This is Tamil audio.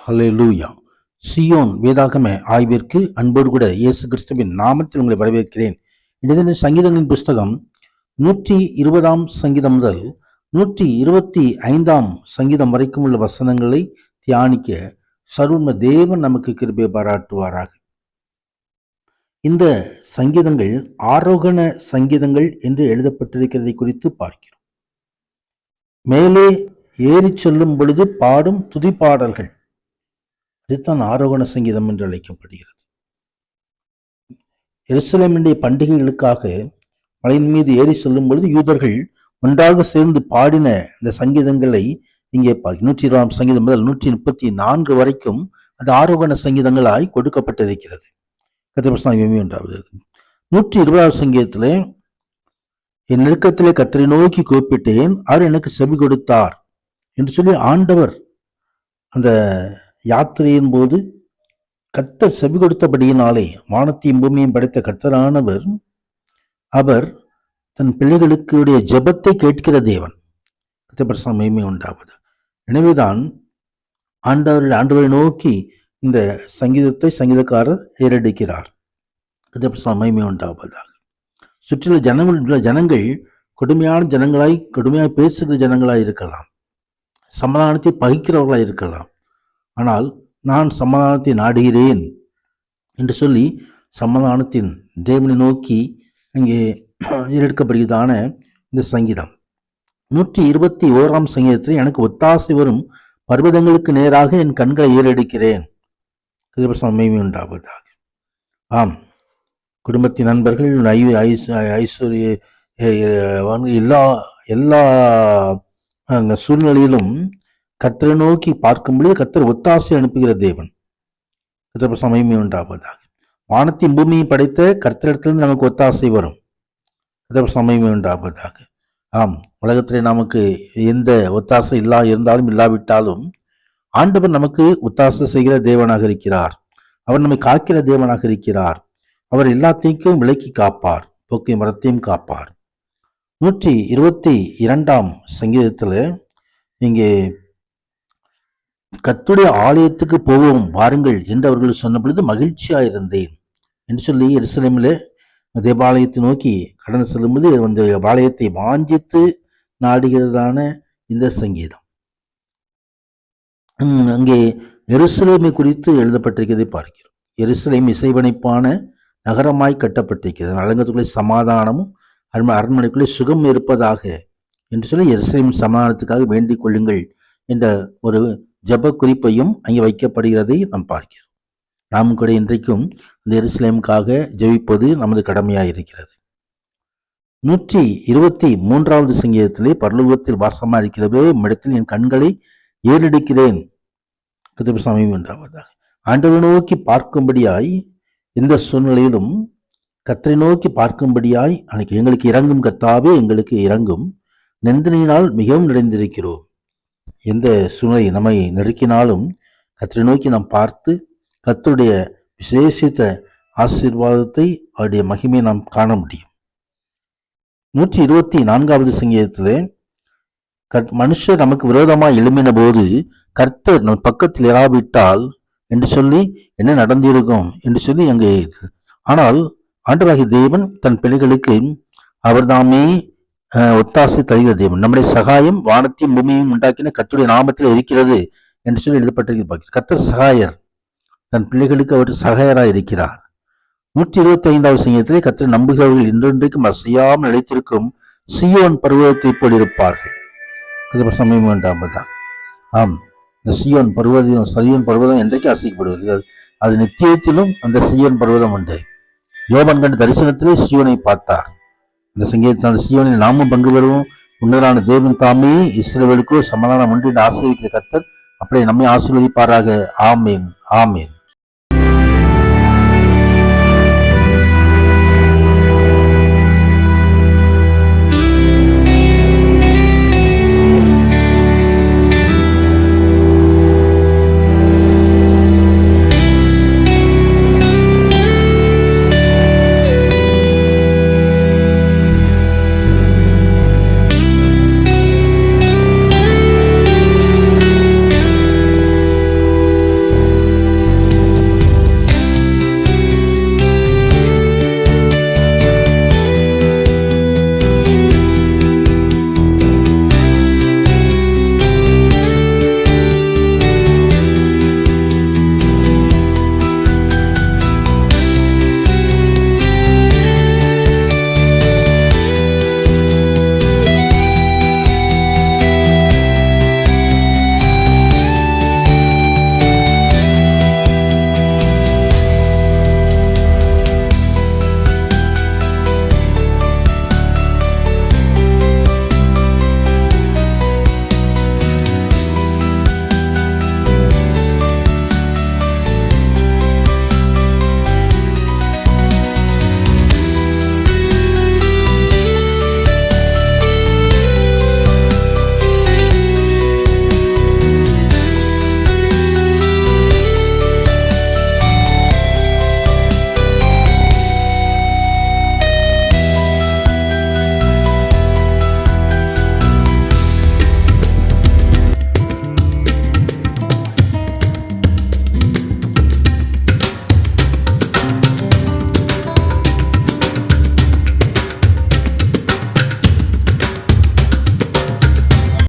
ஹல்லேலூயா. சியோன் வேதாகம ஆய்விற்கு அன்போடு கூட இயேசு கிறிஸ்துவின் நாமத்தில் உங்களை வரவேற்கிறேன். இன்றைய சங்கீதங்களின் புஸ்தகம் 120 சங்கீதம் முதல் 125 சங்கீதம் வரைக்கும் உள்ள வசனங்களை தியானிக்க சர்வ தேவன் நமக்கு கிருபை பாராட்டுவாராக. இந்த சங்கீதங்கள் ஆரோகண சங்கீதங்கள் என்று எழுதப்பட்டிருக்கிறதை குறித்து பார்க்கிறோம். மேலே ஏறி செல்லும் பொழுது பாடும் துதிப்பாடல்கள், இதுதான் ஆரோகண சங்கீதம் என்று அழைக்கப்படுகிறது. எருசலேமினுடைய பண்டிகைகளுக்காக மலையின் மீது ஏறி செல்லும் பொழுது யூதர்கள் ஒன்றாக சேர்ந்து பாடின இந்த சங்கீதங்களை இங்கே 120 சங்கீதம் முதல் 134 வரைக்கும் அது ஆரோகண சங்கீதங்களாய் கொடுக்கப்பட்டிருக்கிறது. உண்டாவது 120 சங்கீதத்திலே, என் நெருக்கத்திலே கர்த்தரை நோக்கி கூப்பிட்டேன், அவர் எனக்கு செவி கொடுத்தார் என்று சொல்லி ஆண்டவர் அந்த யாத்திரையின் போது கர்த்தர் செவி கொடுத்தபடியினாலே வானத்தையும் பூமியையும் படைத்த கர்த்தரானவர் அவர் தன் பிள்ளைகளுக்கு ஜெபத்தை கேட்கிற தேவன். கர்த்தர் மகிமை உண்டாவது. எனவேதான் ஆண்டவரை நோக்கி இந்த சங்கீதத்தை சங்கீதக்காரர் ஏறடிக்கிறார். கர்த்தர் மகிமை உண்டாவதாக. சுற்றில ஜனங்கள் கொடுமையான ஜனங்களாய், கொடுமையாய் பேசுகிற ஜனங்களாய் இருக்கலாம், சமாதானத்தை பகிக்கிறவர்களாய் இருக்கலாம். ஆனால் நான் சமாதானத்தை நாடுகிறேன் என்று சொல்லி சமாதானத்தின் தேவனை நோக்கி அங்கே எடுக்கப்படுகிறதான இந்த சங்கீதம். 121 சங்கீதத்தில், எனக்கு ஒத்தாசை வரும் பர்வதங்களுக்கு நேராக என் கண்களை ஏறெடுக்கிறேன். மகிமை உண்டாவதாக. ஆம், குடும்பத்தின் நண்பர்கள் ஐஸ்வர்ய எல்லா சூழ்நிலையிலும் கர்த்தரை நோக்கி பார்க்கும்பொழுது கர்த்தர் ஒத்தாசை அனுப்புகிற தேவன். கர்த்தர் மகிமை உண்டாவதாக. வானத்தின் பூமியை படைத்த கர்த்தரிடத்திலிருந்து நமக்கு ஒத்தாசை வரும். கர்த்தர் மகிமை உண்டாவதாக. ஆம், உலகத்திலே நமக்கு எந்த ஒத்தாசை இருந்தாலும் இல்லாவிட்டாலும் ஆண்டவர் நமக்கு ஒத்தாசை செய்கிற தேவனாக இருக்கிறார். அவர் நம்மை காக்கிற தேவனாக இருக்கிறார். அவர் எல்லாத்தையும் விலக்கி காப்பார், போக்கை மரத்தையும் காப்பார். 122 சங்கீதத்துல இங்கே கர்த்தருடைய ஆலயத்துக்கு போவோம் வாருங்கள் என்று அவர்கள் சொன்ன பொழுது மகிழ்ச்சியாயிருந்தேன் என்று சொல்லி எருசலேமிலே தேவாலயத்தை நோக்கி கடந்து செல்லும்போது அந்த ஆலயத்தை வாஞ்சித்து நாடுகிறதான இந்த சங்கீதம். அங்கே எருசலேமை குறித்து எழுதப்பட்டிருக்கிறதை பார்க்கிறோம். எருசலேம் இசைவனைப்பான நகரமாய் கட்டப்பட்டிருக்கிறது. அலங்கத்துக்குள்ளே சமாதானமும் அரண்மனைக்குள்ளே சுகம் இருப்பதாக என்று சொல்லி எருசலேம் சமாதானத்துக்காக வேண்டிக் கொள்ளுங்கள் என்ற ஒரு ஜப குறிப்பையும் அங்கே வைக்கப்படுகிறதை நாம் பார்க்கிறோம். நாம் கூட இன்றைக்கும் இந்த எருசலேமுக்காக ஜெபிப்பது நமது கடமையாக இருக்கிறது. 123 சங்கீதத்திலே, பரலோகத்தில் வாசமா இருக்கிறவே இடத்தில் என் கண்களை ஏறெடுக்கிறேன். உண்டாவதாக. ஆண்டவரை நோக்கி பார்க்கும்படியாய், எந்த சூழ்நிலையிலும் கர்த்தரை நோக்கி பார்க்கும்படியாய் அன்னைக்கு எங்களுக்கு இறங்கும் கர்த்தாவே, எங்களுக்கு இறங்கும். நிந்தனையினால் மிகவும் நிறைந்திருக்கிறோம். எந்த சூழ்நிலை நம்மை நெருக்கினாலும் கர்த்தரை நோக்கி நாம் பார்த்து கர்த்தருடைய விசேஷித்த ஆசீர்வாதத்தை, அவருடைய மகிமையை நாம் காண முடியும். 124வது சங்கீதத்திலே மனுஷர் நமக்கு விரோதமாக எழும்பின போது கர்த்தர் நம் பக்கத்தில் இராவிட்டால் என்று சொல்லி என்ன நடந்திருக்கும் என்று சொல்லி அங்கே. ஆனால் ஆண்டவராகிய தேவன் தன் பிள்ளைகளுக்கு அவர் தாமே ஒத்தாசை தருகிற தேவன். நம்முடைய சகாயம் வானத்தையும் பூமியையும் உண்டாக்கின கர்த்தருடைய நாமத்தில் இருக்கிறது என்று சொல்லி எழுதப்பட்டிருக்கிறார். கர்த்தர் சகாயர், தன் பிள்ளைகளுக்கு அவர் சகாயராக இருக்கிறார். 125வது சங்கீதத்திலே கர்த்தர் நம்புகிறவர்கள் இன்றைக்கும் அசையாமல் நிலைத்திருக்கும் சீயோன் பர்வதத்தை போல் இருப்பார்கள். சமயம் வேண்டாமதான். ஆம், இந்த சீயோன் பர்வதம் என்றைக்கு அசைக்கப்படுவது? அது நித்தியத்திலும் அந்த சீயோன் பர்வதம் உண்டு. யோவான் கண்ட தரிசனத்திலே சீயோனை பார்த்தார். இந்த சங்கீதத்தினால் சீயோனில் நாமும் பங்கு பெறுவோம். உன்னதரான தேவன் தாமே இஸ்ரவேலுக்கு சமாதானம் உண்டு என்று ஆசீர்வதிக்கிற கர்த்தர் அப்படியே நம்மை ஆசீர்வதிப்பாராக. ஆமேன், ஆமேன்.